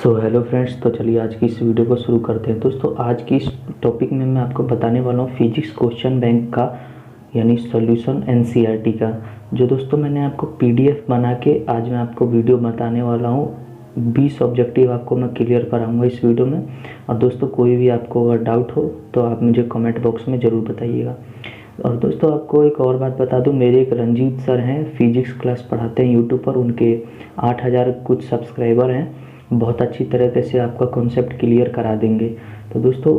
So hello friends, तो चलिए आज की इस वीडियो को शुरू करते हैं। दोस्तों आज की इस टॉपिक में मैं आपको बताने वाला हूँ फिजिक्स क्वेश्चन बैंक का यानी सॉल्यूशन एनसीईआरटी का। जो दोस्तों मैंने आपको पीडीएफ बना के आज मैं आपको वीडियो बताने वाला हूँ। 20 ऑब्जेक्टिव आपको मैं क्लियर कराऊंगा इस वीडियो में। और दोस्तों कोई भी आपको अगर डाउट हो तो आप मुझे कमेंट बॉक्स में ज़रूर बताइएगा। और दोस्तों आपको एक और बात बता दूं, मेरे एक रंजीत सर हैं, फिजिक्स क्लास पढ़ाते हैं यूट्यूब पर। उनके 8000 कुछ सब्सक्राइबर हैं। बहुत अच्छी तरीके से आपका कॉन्सेप्ट क्लियर करा देंगे। तो दोस्तों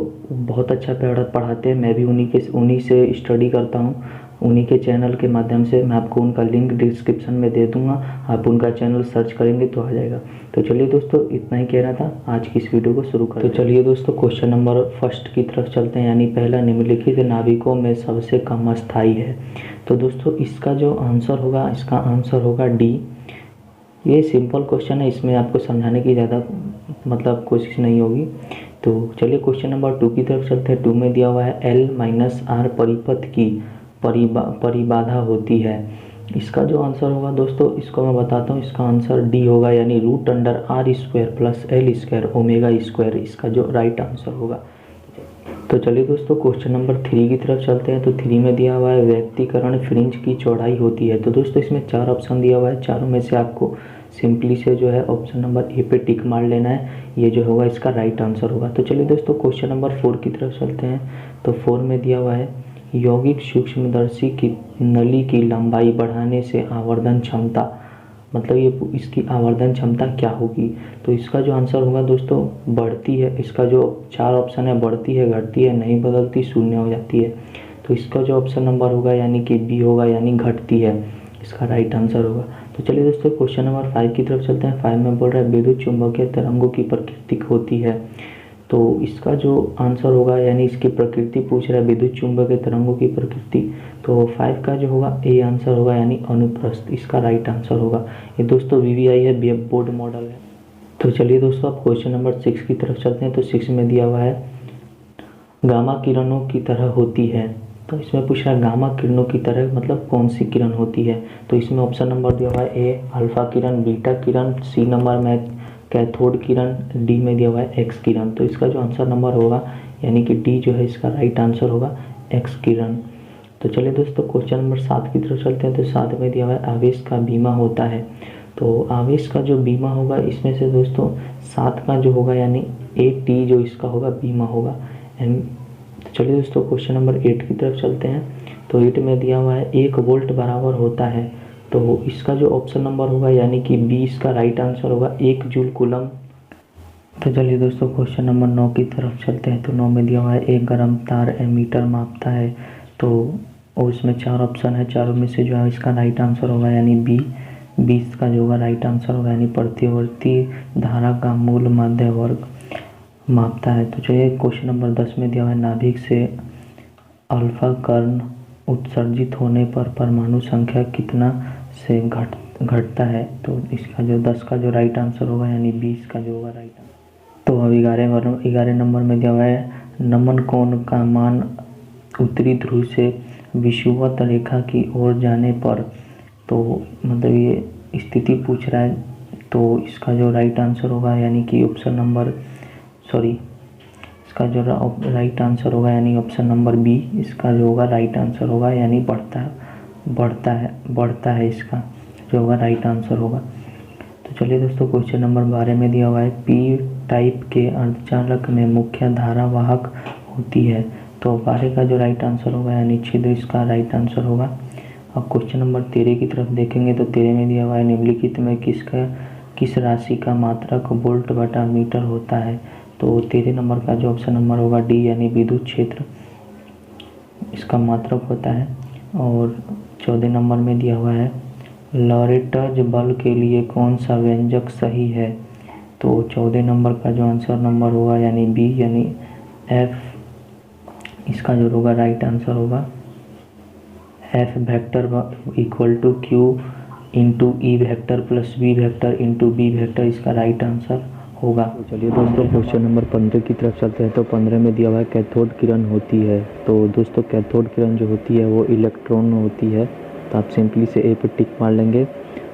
बहुत अच्छा पढ़ाते हैं। मैं भी उन्हीं से स्टडी करता हूँ। उन्हीं के चैनल के माध्यम से मैं आपको उनका लिंक डिस्क्रिप्शन में दे दूँगा। आप उनका चैनल सर्च करेंगे तो आ जाएगा। तो चलिए दोस्तों इतना ही कहना था, आज की इस वीडियो को शुरू करें। तो चलिए दोस्तों क्वेश्चन नंबर फर्स्ट की तरफ चलते हैं। यानी पहला, निम्नलिखित नाभिकों में सबसे कम अस्थायी है। तो दोस्तों इसका जो आंसर होगा, इसका आंसर होगा डी। ये सिंपल क्वेश्चन है, इसमें आपको समझाने की ज़्यादा कोशिश नहीं होगी। तो चलिए क्वेश्चन नंबर 2 की तरफ चलते हैं। 2 में दिया हुआ है L-R परिपथ की परिबाधा होती है। इसका जो आंसर होगा दोस्तों, इसको मैं बताता हूँ। इसका आंसर डी होगा, यानी √R² + L² ω²। इसका जो राइट आंसर होगा। तो चलिए दोस्तों क्वेश्चन नंबर 3 की तरफ चलते हैं। तो 3 में दिया हुआ है व्यक्तिकरण फ्रिंज की चौड़ाई होती है। तो दोस्तों इसमें 4 ऑप्शन दिया हुआ है। चारों में से आपको सिंपली से जो है ऑप्शन नंबर ए पे टिक मार लेना है। ये जो होगा इसका राइट आंसर होगा। तो चलिए दोस्तों क्वेश्चन नंबर 4 की तरफ चलते हैं। तो 4 में दिया हुआ है यौगिक सूक्ष्मदर्शी की नली की लंबाई बढ़ाने से आवर्धन क्षमता, ये इसकी आवर्धन क्षमता क्या होगी। तो इसका जो आंसर होगा दोस्तों बढ़ती है। इसका जो 4 ऑप्शन है, बढ़ती है, घटती है, नहीं बदलती, शून्य हो जाती है। तो इसका जो ऑप्शन नंबर होगा यानी कि बी होगा, यानी घटती है। इसका राइट आंसर होगा। तो चलिए दोस्तों क्वेश्चन नंबर 5 की तरफ चलते हैं। 5 में बोल रहा है विद्युत चुंबकीय तरंगों की प्रकृति होती है। तो इसका जो आंसर होगा, यानी इसकी प्रकृति पूछ रहा है, विद्युत चुंबकीय तरंगों की प्रकृति। तो 5 का जो होगा ए आंसर होगा, यानी अनुप्रस्थ। इसका राइट आंसर होगा। ये दोस्तों VVI है, बोर्ड मॉडल है। तो चलिए दोस्तों आप क्वेश्चन नंबर 6 की तरफ चलते हैं। तो 6 में दिया हुआ है गामा किरणों की तरह होती है। तो इसमें पूछ रहा है गामा किरणों की तरह कौन सी किरण होती है। तो इसमें ऑप्शन नंबर दिया हुआ है ए अल्फा किरण, बीटा किरण, सी नंबर में कैथोड किरण, डी में दिया हुआ है एक्स किरण। तो इसका जो आंसर नंबर होगा, यानी कि डी जो है इसका राइट आंसर होगा, एक्स किरण। तो चलिए दोस्तों क्वेश्चन नंबर 7 की तरफ चलते हैं। तो 7 में दिया हुआ है आवेश का बीमा होता है। तो आवेश का जो बीमा होगा, इसमें से दोस्तों 7 का जो होगा, यानी AT जो इसका होगा बीमा होगा। तो चलिए दोस्तों क्वेश्चन नंबर 8 की तरफ चलते हैं। तो 8 में दिया हुआ है 1 वोल्ट बराबर होता है। तो इसका जो ऑप्शन नंबर होगा, यानी कि बी इसका राइट आंसर होगा, 1 जूल कूलम। तो चलिए दोस्तों क्वेश्चन नंबर 9 की तरफ चलते हैं। तो 9 में दिया हुआ है एक गर्म तार एमीटर मापता है। तो और इसमें 4 ऑप्शन है, चारों में से जो है इसका राइट आंसर होगा, यानी बी। 20 का जो होगा राइट आंसर होगा, यानी प्रतिवर्ती धारा का मूल मध्य वर्ग मापता है। तो चलिए क्वेश्चन नंबर 10 में दिया हुआ है नाभिक से अल्फा कण उत्सर्जित होने पर परमाणु संख्या कितना से घटता है। तो इसका जो 10 का जो राइट आंसर होगा, यानी 20 का जो होगा राइट आंसर। तो अब 11 नंबर में दिया हुआ है नमन कोण का मान उत्तरी ध्रुव से विषुवत रेखा की ओर जाने पर। तो ये स्थिति पूछ रहा है। तो इसका जो राइट आंसर होगा, यानी कि इसका जो राइट आंसर होगा, यानी ऑप्शन नंबर बी। इसका जो होगा राइट आंसर होगा, यानी बढ़ता है इसका जो होगा राइट आंसर होगा। तो चलिए दोस्तों क्वेश्चन नंबर 12 में दिया हुआ है पी टाइप के अर्धचालक में मुख्य धारा वाहक होती है। तो 12 का जो राइट आंसर होगा, यानी छिद्र इसका राइट आंसर होगा। अब क्वेश्चन नंबर 13 की तरफ देखेंगे। तो 13 में दिया हुआ है निम्नलिखित में किस राशि का मात्रक वोल्ट बटा मीटर होता है। तो 13 नंबर का जो ऑप्शन नंबर होगा डी, यानी विद्युत क्षेत्र इसका मात्रक होता है। और 14 नंबर में दिया हुआ है लॉरेंट्ज बल के लिए कौन सा व्यंजक सही है। तो 14 नंबर का जो आंसर नंबर होगा, यानी बी, यानी एफ। इसका जो होगा राइट आंसर होगा F vector equal to q into E vector plus v vector into B vector. इसका राइट आंसर होगा। तो चलिए दोस्तों क्वेश्चन नंबर 15 की तरफ चलते हैं। तो 15 में दिया हुआ है कैथोड किरण होती है। तो दोस्तों कैथोड किरण जो होती है वो इलेक्ट्रॉन होती है। तो आप सिंपली से ए पे टिक मार लेंगे।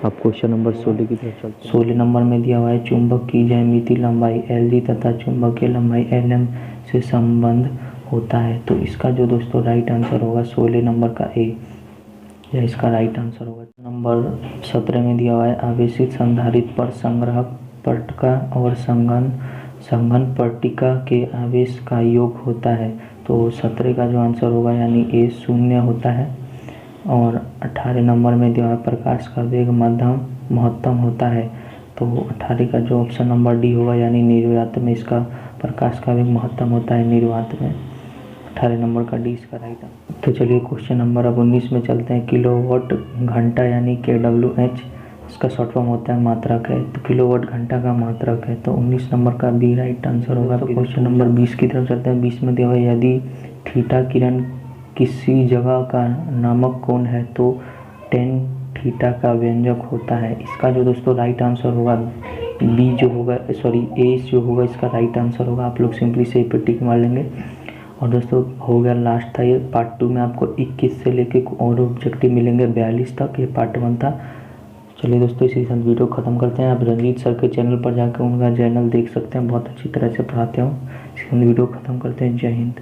अब क्वेश्चन नंबर 16 की तरफ चलते हैं। 16 नंबर में दिया हुआ है चुंबक की ज्यामितीय लंबाई LD तथा चुंबकीय लंबाई LM से संबंध होता है। तो इसका जो दोस्तों राइट आंसर होगा 16 नंबर का ए, या इसका राइट आंसर होगा। नंबर 17 में दिया हुआ है आवेशित संधारित्र पर संग्राहक पट्टिका और संघन पट्टिका के आवेश का योग होता है। तो 17 का जो आंसर होगा यानी ए 0 होता है। और 18 नंबर में दिया हुआ है प्रकाश का वेग महत्तम होता है। तो 18 का जो ऑप्शन नंबर डी होगा यानी निर्वात में इसका प्रकाश का वेग महत्तम होता है, निर्वात में। 18 नंबर का डी इसका राइट आंसर। तो चलिए क्वेश्चन नंबर अब 19 में चलते हैं। किलोवाट घंटा यानी KWH इसका शॉर्ट फॉर्म होता है मात्रक है, तो किलोवाट घंटा का मात्रक है। तो 19 नंबर का बी राइट आंसर होगा। तो क्वेश्चन नंबर 20 की तरफ चलते हैं। 20 में दिया हुआ है यदि थीटा किरण किसी जगह का नामक कोण है तो टेन थीटा का व्यंजक होता है। इसका जो दोस्तों राइट आंसर होगा बी जो होगा, सॉरी ए जो होगा इसका राइट आंसर होगा। आप लोग सिंपली से पे टिक मार लेंगे। और दोस्तों हो गया, लास्ट था ये। पार्ट 2 में आपको 21 से लेके और ऑब्जेक्टिव मिलेंगे 42 तक। ये पार्ट 1 था। चलिए दोस्तों इसी के साथ वीडियो ख़त्म करते हैं। आप रंजीत सर के चैनल पर जाकर उनका चैनल देख सकते हैं, बहुत अच्छी तरह से पढ़ाते हो। इसके साथ वीडियो ख़त्म करते हैं। जय हिंद।